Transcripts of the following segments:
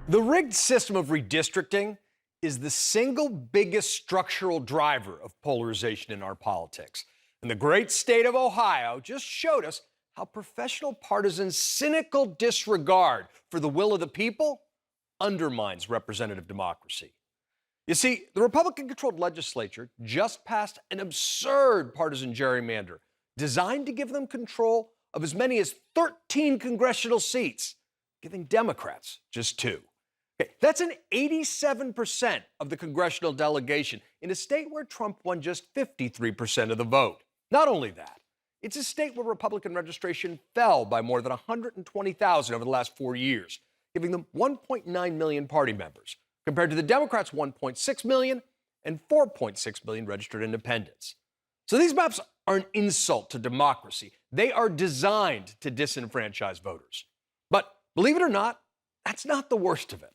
The rigged system of redistricting is the single biggest structural driver of polarization in our politics. And the great state of Ohio just showed us how professional partisans' cynical disregard for the will of the people undermines representative democracy. You see, the Republican-controlled legislature just passed an absurd partisan gerrymander designed to give them control of as many as 13 congressional seats, giving Democrats just 2. Okay, that's an 87% of the congressional delegation in a state where Trump won just 53% of the vote. Not only that, it's a state where Republican registration fell by more than 120,000 over the last 4 years, giving them 1.9 million party members, compared to the Democrats' 1.6 million and 4.6 million registered independents. So these maps are an insult to democracy. They are designed to disenfranchise voters. But believe it or not, that's not the worst of it.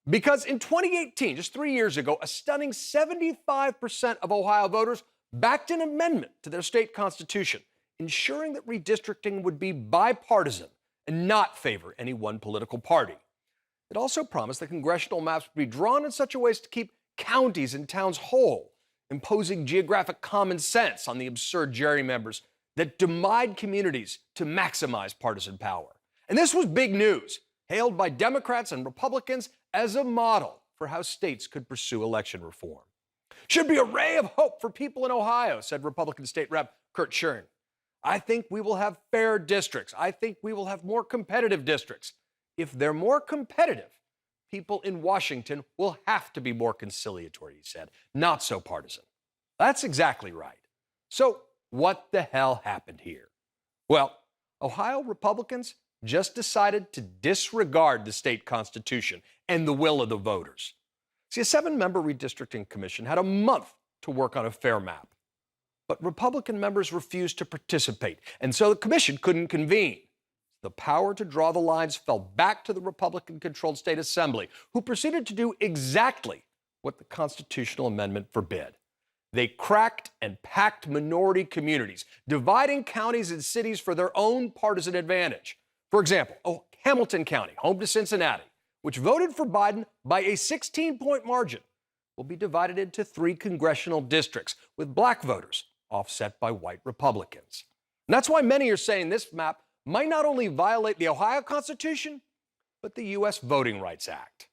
Because in 2018, just 3 years ago, a stunning 75% of Ohio voters backed an amendment to their state constitution, ensuring that redistricting would be bipartisan and not favor any one political party. It also promised that congressional maps would be drawn in such a way as to keep counties and towns whole, imposing geographic common sense on the absurd gerrymanders that divide communities to maximize partisan power. And this was big news, hailed by Democrats and Republicans as a model for how states could pursue election reform. Should be a ray of hope for people in Ohio, said Republican State Rep Kurt Scheuring. I think we will have fair districts. I think we will have more competitive districts. If they're more competitive, people in Washington will have to be more conciliatory, he said, not so partisan. That's exactly right. So what the hell happened here? Well, Ohio Republicans just decided to disregard the state constitution and the will of the voters. See, a 7-member redistricting commission had a month to work on a fair map. But Republican members refused to participate, and so the commission couldn't convene. The power to draw the lines fell back to the Republican-controlled state assembly, who proceeded to do exactly what the constitutional amendment forbid. They cracked and packed minority communities, dividing counties and cities for their own partisan advantage. For example, Hamilton County, home to Cincinnati, which voted for Biden by a 16-point margin, will be divided into 3 congressional districts, with black voters offset by white Republicans. And that's why many are saying this map might not only violate the Ohio Constitution, but the U.S. Voting Rights Act.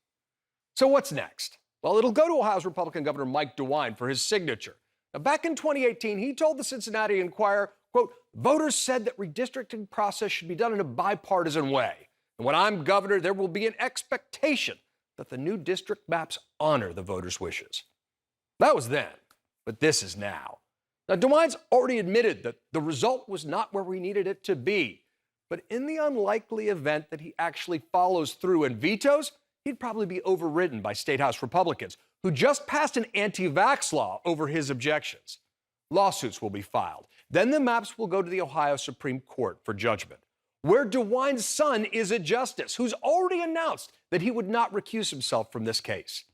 So what's next? Well, it'll go to Ohio's Republican Governor Mike DeWine for his signature. Now, back in 2018, he told the Cincinnati Enquirer, quote, voters said that redistricting process should be done in a bipartisan way. And when I'm governor, there will be an expectation that the new district maps honor the voters' wishes. That was then, but this is now. Now, DeWine's already admitted that the result was not where we needed it to be. But in the unlikely event that he actually follows through and vetoes, he'd probably be overridden by State House Republicans, who just passed an anti-vax law over his objections. Lawsuits will be filed. Then the maps will go to the Ohio Supreme Court for judgment, where DeWine's son is a justice who's already announced that he would not recuse himself from this case.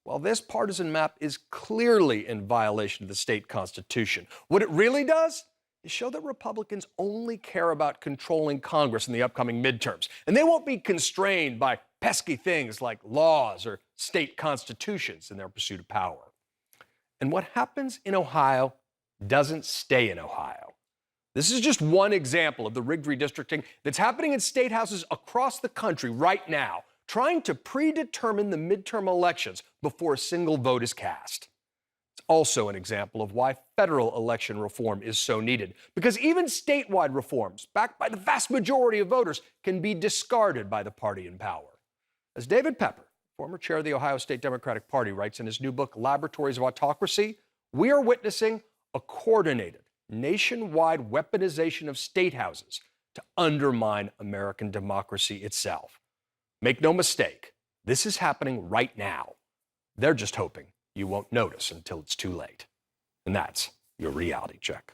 While this partisan map is clearly in violation of the state constitution, what it really does is show that Republicans only care about controlling Congress in the upcoming midterms, and they won't be constrained by pesky things like laws or state constitutions in their pursuit of power. And what happens in Ohio doesn't stay in Ohio. This is just one example of the rigged redistricting that's happening in state houses across the country right now, trying to predetermine the midterm elections before a single vote is cast. It's also an example of why federal election reform is so needed, because even statewide reforms, backed by the vast majority of voters, can be discarded by the party in power. As David Pepper, former chair of the Ohio State Democratic Party, writes in his new book, Laboratories of Autocracy, we are witnessing a coordinated, nationwide weaponization of state houses to undermine American democracy itself. Make no mistake, this is happening right now. They're just hoping you won't notice until it's too late. And that's your reality check.